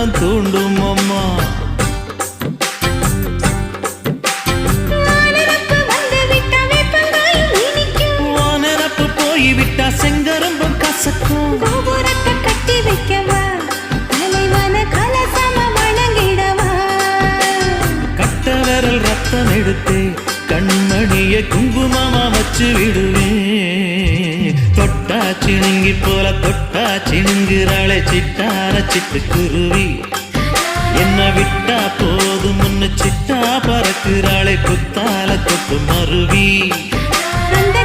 உள்ளம் தூண்டும் அம்மா. வானரப்பு போய்விட்டா செங்கரும்பும் கசக்கும். கோபுரத்தை கட்டி வைக்கவா, தலைவன கலசம வணங்கிடவா. கட்ட விரல் ரத்தம் எடுத்து கண்மணிய குங்குமமா வச்சு விடுவேன். தொட்டா சிணுங்கி போல தொட்டா சிணுங்குறாளே சிட்டார சிட்டுக்குருவி. என்ன விட்டா போதும் முன்னு சிட்டா பறக்குறாளே குத்தால தொட்டு மருவி. அந்த